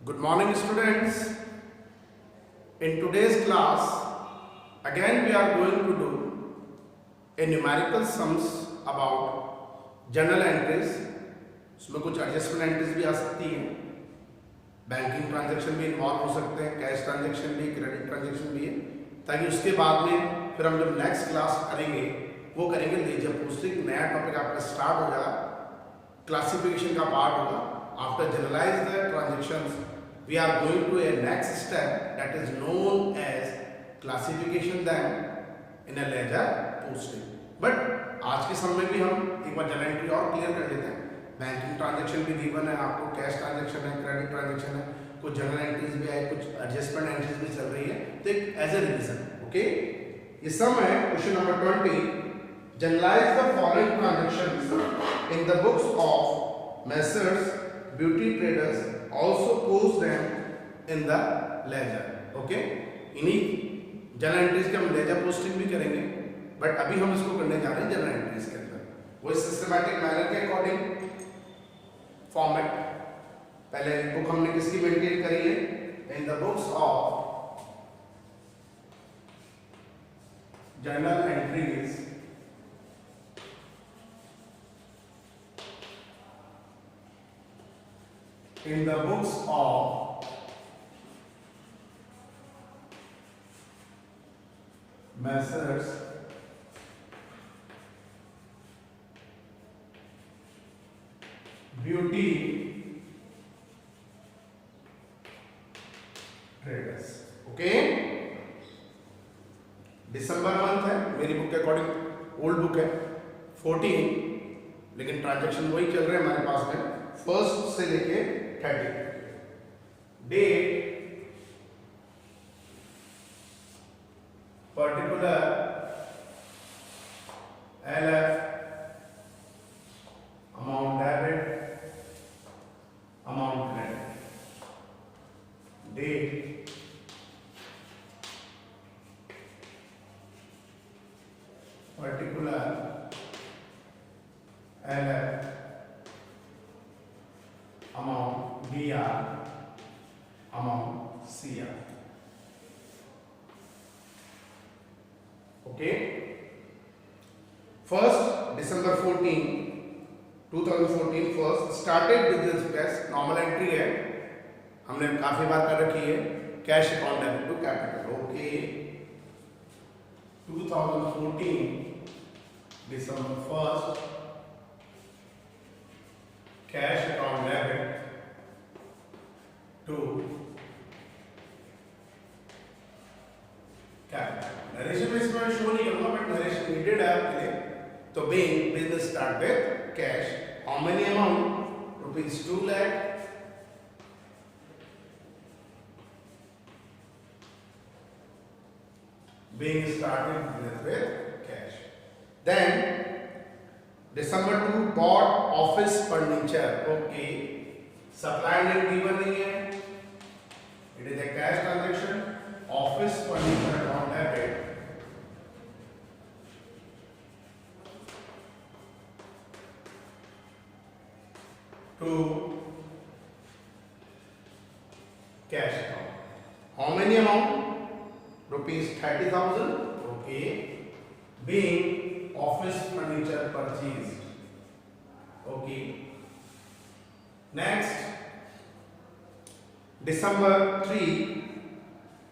Good morning, students. In today's class, again we are going to do a numerical sums about journal entries. उसमें कुछ adjustment entries भी आ सकती हैं, banking transaction भी involve हो सकते हैं, कैश ट्रांजैक्शन भी, क्रेडिट ट्रांजैक्शन भी है, ताकि उसके बाद में फिर हम जब नेक्स्ट क्लास करेंगे वो करेंगे लेजर पोस्टिंग। नया टॉपिक आपका स्टार्ट हो जाएगा, क्लासिफिकेशन का पार्ट होगा। After journalize the transactions we are going to a next step that is known as classification them in a ledger posting। But आज के समय में भी हम एक बार जनरल एंट्री और क्लियर कर लेते हैं। बैंकिंग ट्रांजैक्शन भी गिवन है आपको, कैश ट्रांजैक्शन है, क्रेडिट ट्रांजैक्शन है, कुछ जनरल एंट्रीज भी है, कुछ एडजस्टमेंट एंट्रीज भी चल रही है, तो एक एज ए रिवीजन। ओके, ये सम है question number 20। Journalize the following transactions in the books of messrs beauty traders, also post them in the ledger। okay, इन्हीं जनरल एंट्रीज के हम लेजर पोस्टिंग भी करेंगे, बट अभी हम इसको करने जा रहे हैं जनरल एंट्रीज के अंदर, वो सिस्टमैटिक मैनर के अकॉर्डिंग फॉर्मेट। पहले बुक हमने किसकी मेंटेन करी है, इन the books of general entries in the books of Messrs Beauty Traders। Okay, December month है, मेरी बुक के अकॉर्डिंग ओल्ड बुक है 14, लेकिन ट्रांजैक्शन वही चल रहे हैं हमारे पास में, फर्स्ट से लेके 30। Date particular LF, amount debit, amount credit. Date particular LF, amount BR, amount CR। okay, first December 14 2014 first started business cash, normal entry है, हमने काफी बार कर रखी है, cash account debit to capital. Okay, 2014 December first, cash account debit to capital. Narration में इसमें show नहीं करूंगा, बट नरेशन नीडेड है आपके लिए। तो being business start with cash, how many amount, rupees 2 lakh, being started business with cash। Then December 2 bought office furniture। Okay, supply and given नहीं है, it is a cash transaction। Office furniture account debit to cash account। How many amount? Rupees 30,000। okay, being office furniture purchased। okay, next December 3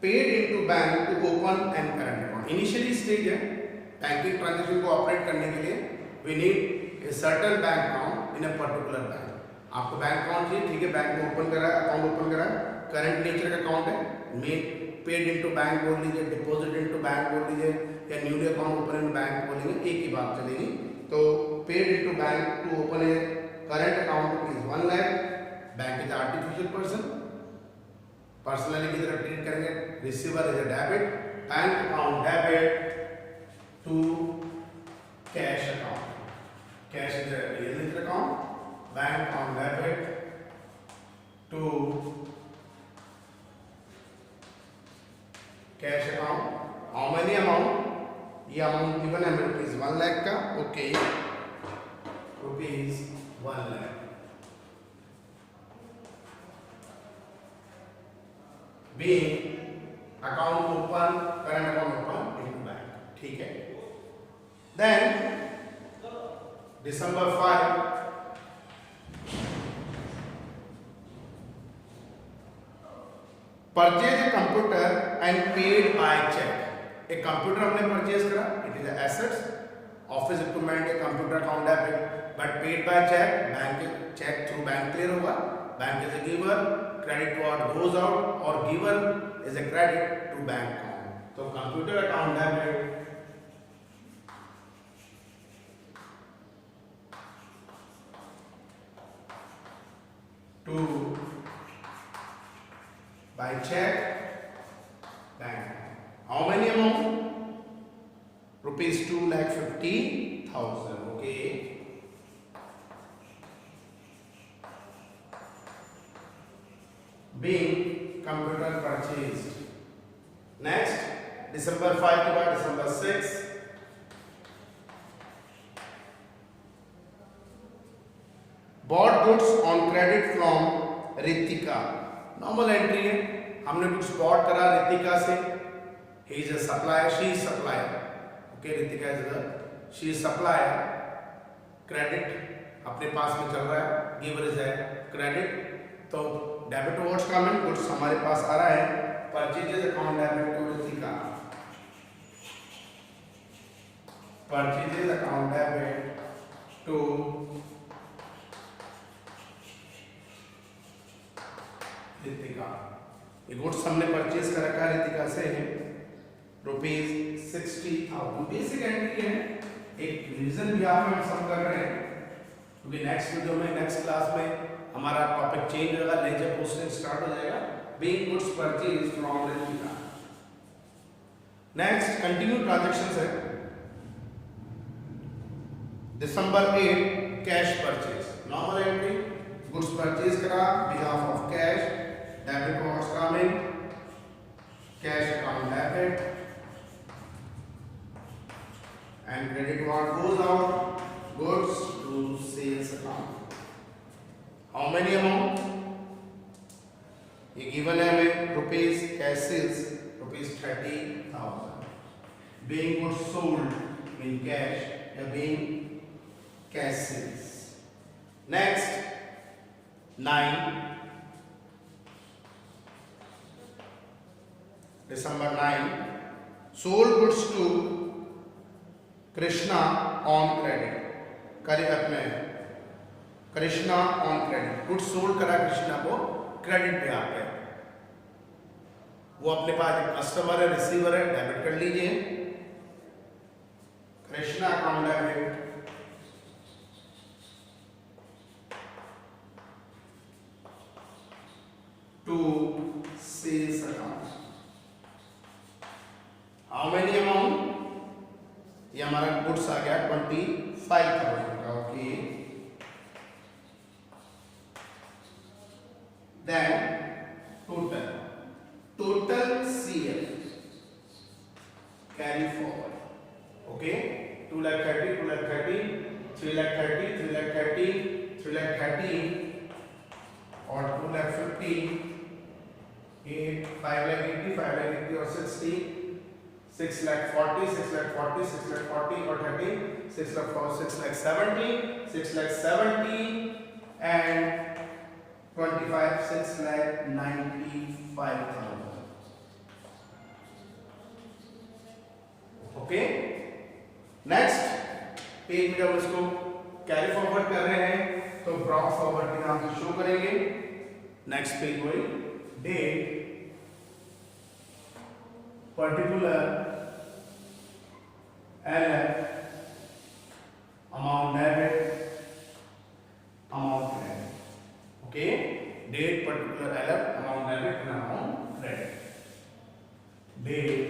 paid into bank to open an current account। Initially stage है, banking transaction को operate करने के लिए we need a certain bank account in a particular bank. आपको bank account चाहिए, ठीक है, bank में ओपन करा है, अकाउंट ओपन करा है, करंट नेचर का अकाउंट है, पेड इनटू बैंक बोल लीजिए, डिपॉजिट इनटू बैंक बोल लीजिए, या newly account open in bank बोलेंगे, एक ही बात चलेगी। तो paid into bank to open a current account is 1 lakh। Bank is artificial person, personally की तरह ट्रीट करेंगे। Receiver is a debit, bank account debit to cash account, cash is a real account, bank account debit to cash account. How many amount, ये amount given है rupees 1 lakh का। Okay, rupees 1 lakh। being account open, current account open into bank. ठीक है. Then December 5, purchase a computer and paid by check. एक computer हमने purchase करा, it is assets, office equipment, एक computer account debit, but paid by cheque, bank cheque through bank clear होगा. Bank is a giver, credit toward goes out और giver is a credit to bank account. तो computer account debit to by check bank. How many amount? Rupees 2,50,000. Okay. Being computer purchased. Next, December 5 to December 6. Bought goods on credit from Ritika. Normal entry है, हमने कुछ bought करा रितिका से. He is a supplier, she is supplier. Okay, Ritika is the, she is supplier. Credit अपने पास में चल रहा है, giver is a credit. तो debit towards common goods हमारे पास आ रहा है. Purchases account debit to Ritika. Purchases account debit to Ritika. ये गुड्स हमने परचेज कर रखा है रितिका से ₹60,000. बेसिक एंट्री है, एक रीजन भी आप हम सब कर रहे हैं क्योंकि नेक्स्ट वीडियो में, नेक्स्ट क्लास में हमारा टॉपिक चेंज होगा, लेजर पोस्टिंग स्टार्ट हो जाएगा. Being goods purchase from Ritika. Next continue transactions है. December 8 cash purchase. Normal entry, goods purchase करा behalf of cash, debit was coming, cash account debit, and credit what goes out, goods to sales account. How many amount? ये given है हमें rupees cash sales ₹30,000. Being goods sold in cash या being cash sales. Next 9. December 9, sold goods to Krishna on credit. करे अपने Krishna on credit. Goods sold करा कृष्णा को credit पे आप है. वो अपने पास एक कस्टमर है, रिसीवर है, डेबिट कर लीजिए. Krishna account debit to sales account. How many amount? ये हमारा गुड्स आ गया 25,000 का. Okay, then total CL carry forward. Okay, 2,30,000, 2,30,000, 3,30,000, 3,30,000, 3,30,000 और 2,50,000, 5,80,000, 5,80,000 और 60, 6,40,000, 6,40,000, 6,40,000 और 30, 6,70,000, 6,70,000 and 25, 6,95,000. ओके, नेक्स्ट पेज में जब इसको कैरी फॉरवर्ड कर रहे हैं तो ब्रॉड फॉरवर्ड के नाम से शो करेंगे. नेक्स्ट पेज वही date particular LF amount debit amount credit. Okay, date particular LF amount debit and amount credit. Date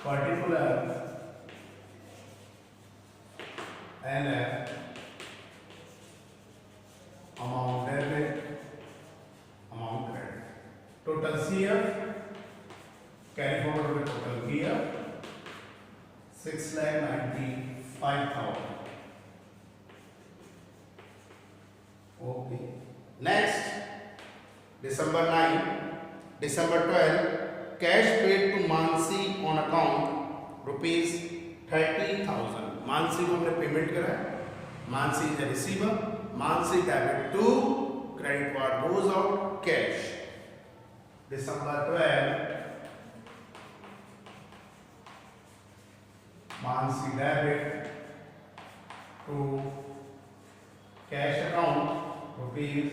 particular LF amount debit amount credit. Total CF carry forward with total gear 6,95,000. Okay. Next, December 9 December 12, cash paid to Mansi on account rupees 30,000. Mansi को हमने payment करा है. Mansi is a receiver. Mansi debit to credit card goes out cash. December 12, Mansi debit to cash account rupees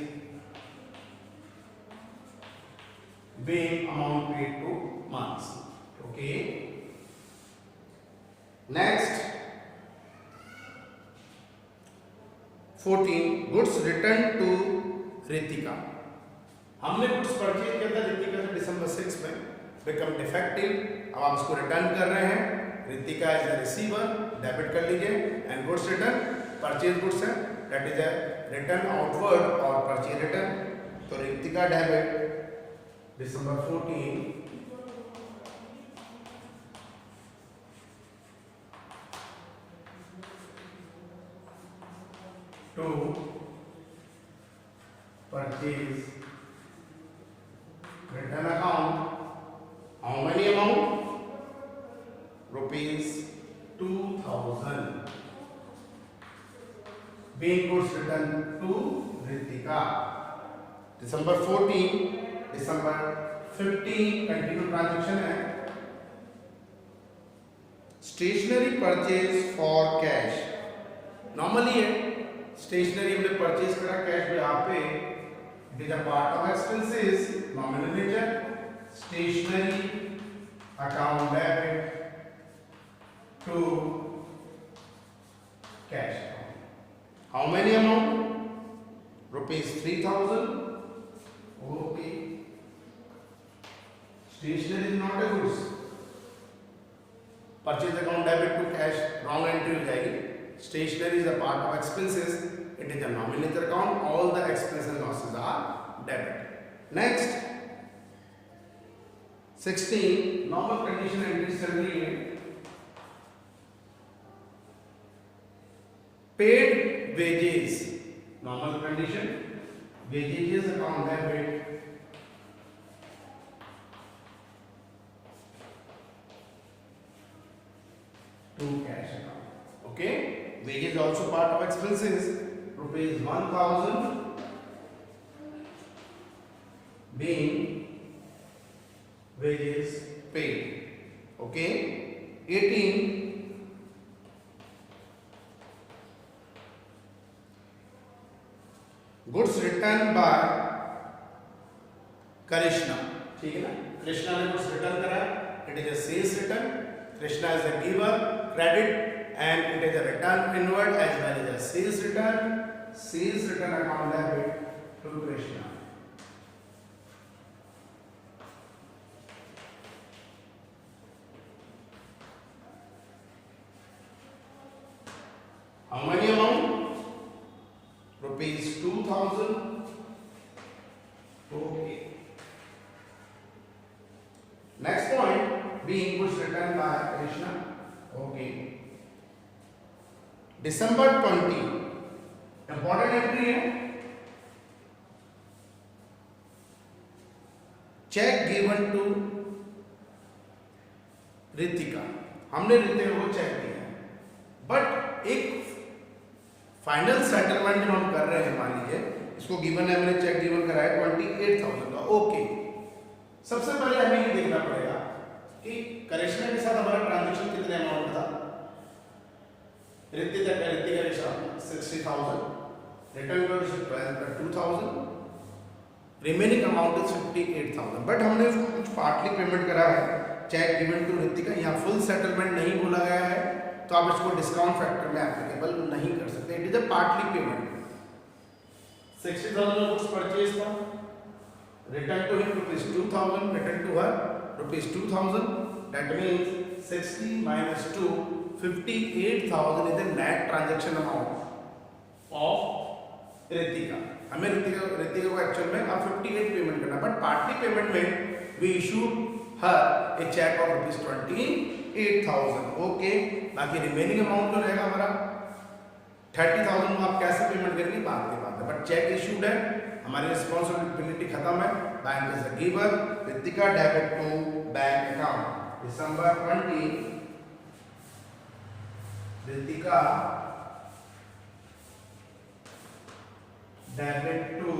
being amount paid to Mansi. Okay. Next, 14 goods returned to Ritika. हमने goods purchase किया था रितिका से December 6 में, become defective. अब आप इसको return कर रहे हैं. Ritika is a receiver, debit कर लीजिए. And goods return purchase goods है, that is a return outward और परचेज रिटर्न. तो Ritika debit December 14 to purchase return account. How many amount? Rupees 2,000. Being goods returned to Ritika. December 14, December 15 continue transaction है. Stationery purchase for cash. Normally है stationery हमने purchase करा cash पे. यहाँ पे it is a part of expenses, nominal nature. Stationery account debit to cash. How many amount? Rupees 3,000. Okay. Stationery is not a goods. Purchase account debit to cash wrong entry हो जाएगी. Stationery is a part of expenses. It is a nominator account. All the expenses and losses are debit. Next, 16 normal condition entries चल रही है. Paid wages. Normal condition. Wages account debit. To cash account. Okay. Wages also part of expenses. Rupees 1,000 being wages paid. Okay. 18 goods returned by Krishna. ठीक है ना. कृष्णा ने goods return करा. It is a sales return. Krishna is a giver credit. And it is a return inward as well as a sales return. Sales return account debit to Krishna. How many amount? Rupees 2,000. Okay. Next point, being goods returned by Krishna. Okay. December 20 important entry है. Cheque given to Ritika. हमने रितिका को check दिया है, but एक final settlement जो हम कर रहे हैं, मान लीजिए इसको गिवन है, हमने चेक गिवन करा है 28,000 का. ओके. सबसे पहले हमें ये देखना पड़ेगा कि करिश्मा के साथ हमारा ट्रांजेक्शन कितने अमाउंट था. रितिका के साथ 60,000, रिटर्न कर 2,000, रिमेनिंग अमाउंट इज 58,000. बट हमने उसको कुछ पार्टली पेमेंट करा है. Cheque given to Ritika. यहाँ फुल सेटलमेंट नहीं बोला गया है, तो आप इसको डिस्काउंट फैक्टर में एप्लीकेबल नहीं कर सकते. It is a partly payment. 60,000 goods purchase था. Return to him rupees 2,000, return to her rupees 2,000. That means 60 minus 2, 58,000 is the net transaction amount of Ritika. हमें रितिका को एक्चुअल में अब 58 पेमेंट करना, बट पार्टली पेमेंट में we issued her a cheque of rupees 28,000. Okay. बाकी remaining amount तो रहेगा हमारा 30,000 को आप कैसे पेमेंट करेंगे बाद की बात है, बट चेक इशूड है, हमारी रिस्पॉन्सिबिलिटी खत्म खत्म है, bank is the giver. Ritika debit to bank account, December 20, Ritika debit to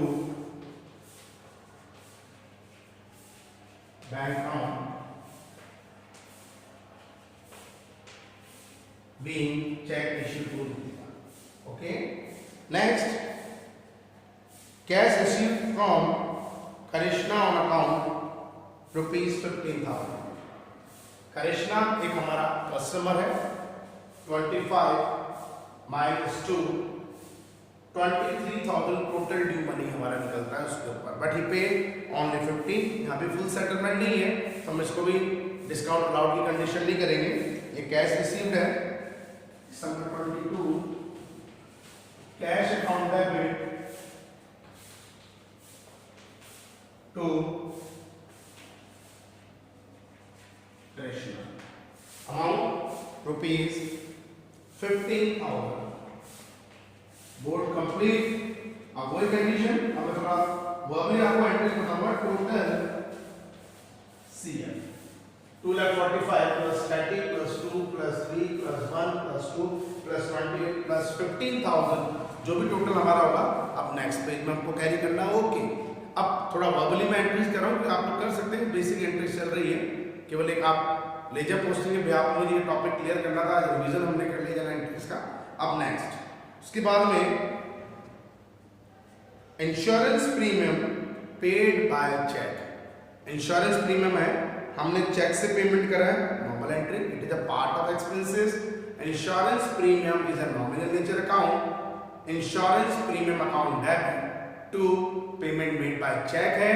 bank account being check issued to Ritika. Okay. Next, cash received from Karishna on account rupees 15,000. Karishna एक हमारा customer है, 25 minus 2 23,000 total due money हमारा निकलता है उसके ऊपर, but he पे only 15। यहाँ पे फुल सेटलमेंट नहीं है तो हम इसको भी डिस्काउंट अलाउड की कंडीशन नहीं करेंगे। ये कैश रिसीव्ड है December 22, cash account debit to Krishna, amount rupees 15,000। Board complete. अब वही कंडीशन, अब थोड़ा वर्बली आपको एंट्रीज बताऊंगा। Total CL 2,45,000 plus static plus 2 plus 3 plus 1 plus 2 plus 28 plus 15,000 जो भी टोटल हमारा होगा अब नेक्स्ट पेज में हमको कैरी करना है। ओके, अब थोड़ा वर्बली में एंट्रीज कर रहा हूँ, आप लोग कर सकते हैं। बेसिक एंट्रीज चल रही है, केवल एक आप लेजर पोस्टिंग के बिहाफ में ये टॉपिक क्लियर करना था, रिवीजन हमने कर लिया एंट्रीज का। अब नेक्स्ट उसके बाद में insurance premium paid by cheque. Insurance premium है, हमने चेक से पेमेंट करा है, normal entry, it is a part of expenses. Insurance premium is a nominal nature account. Insurance premium account debit to payment made by cheque है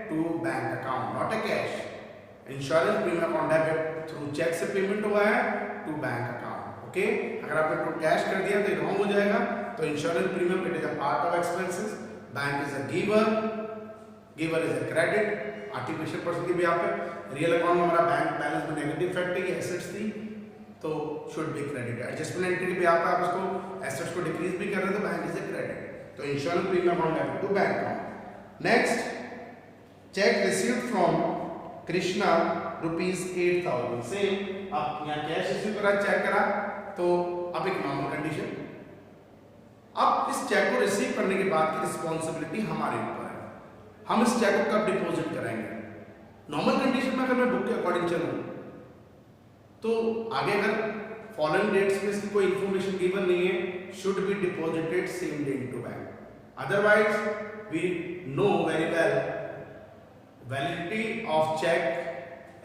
to bank account, not a cash. Insurance premium account debit through cheque से payment हुआ है to bank account. Okay, अगर आपने to cash कर दिया तो wrong हो जाएगा। तो insurance premium it is a part of expenses, bank is a giver, giver is a credit. Artificial person की भी यहाँ पे रियल अकाउंट में हमारा बैंक बैलेंस में नेगेटिव फैक्ट है, एसेट्स थी तो should be credit. Adjustment entry पे आप उसको एसेट्स को डिक्रीज भी कर रहे हैं तो बैंक इज ए क्रेडिट। तो insurance premium account debit to bank account. Next, cheque received from Krishna rupees 8,000 से आप यहाँ कैश रिसीव करा, चेक करा तो अब एक नॉर्मल कंडीशन। अब इस चेक को रिसीव करने के बाद की रिस्पॉन्सिबिलिटी हमारे ऊपर है, हम इस चेक को कब डिपॉजिट कराएंगे। नॉर्मल कंडीशन में अगर मैं बुक के अकॉर्डिंग चलूं तो आगे अगर फॉलोइंग डेट्स में इसकी कोई इंफॉर्मेशन गिवन नहीं है, should be deposited same day into bank. Otherwise we know very well validity of cheque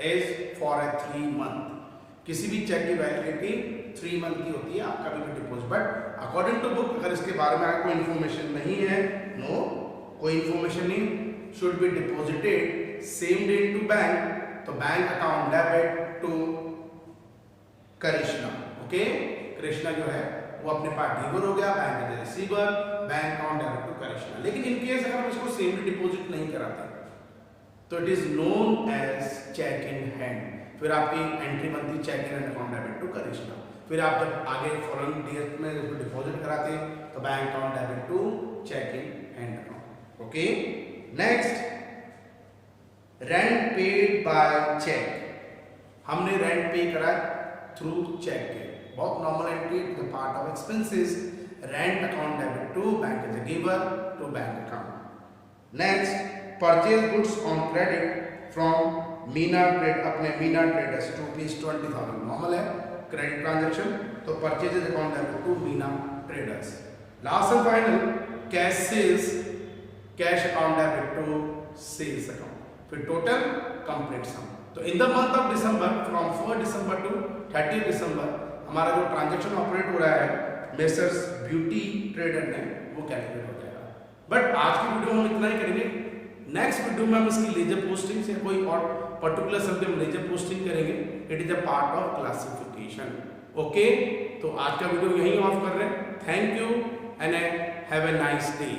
is for a 3 month. किसी भी चेक की वैलिडिटी 3 मंथ की होती है, आपका भी deposit. But according to book अगर इसके बारे में कोई इंफॉर्मेशन नहीं है, नो कोई इंफॉर्मेशन नहीं, should be deposited same day to bank, तो bank account debit to Krishna. Okay, Krishna जो है वो अपने पास गिवर हो गया, bank is receiver, bank account debit to Krishna. लेकिन इन केस अगर हम इसको सेम डे डिपॉजिट नहीं कराते तो it is known as cheque in hand. फिर आपकी एंट्री बनती cheque in account debit to Krishna. फिर आप जब आगे फॉलोइंग डेट में इसको डिपॉजिट कराते हैं तो bank account debit to cheque in hand account. Okay, next, rent paid by cheque. हमने रेंट पे करा थ्रू चेक के, बहुत normal entry, part of expenses. Rent account debit to bank is a giver to bank account. Next, purchase goods on credit from Meena trade, अपने Meena traders rupees 20,000 normal है credit transaction, तो purchases account debit to Meena traders. Last and final, cash sales, cash account debit to sales account. फिर total complete sum. तो in the month of December from 4 December to 30 December हमारा जो transaction operate हो रहा है messrs beauty trader ने, वो calculate हो जाएगा। बट आज की वीडियो में हम इतना ही करेंगे। नेक्स्ट वीडियो में हम इसकी लेजर पोस्टिंग से कोई और पर्टिकुलर सब्जेक्ट में लेजर पोस्टिंग करेंगे। It is a part of classification. Okay, तो आज का वीडियो यहीं ऑफ कर रहे हैं। Thank you and have a nice day.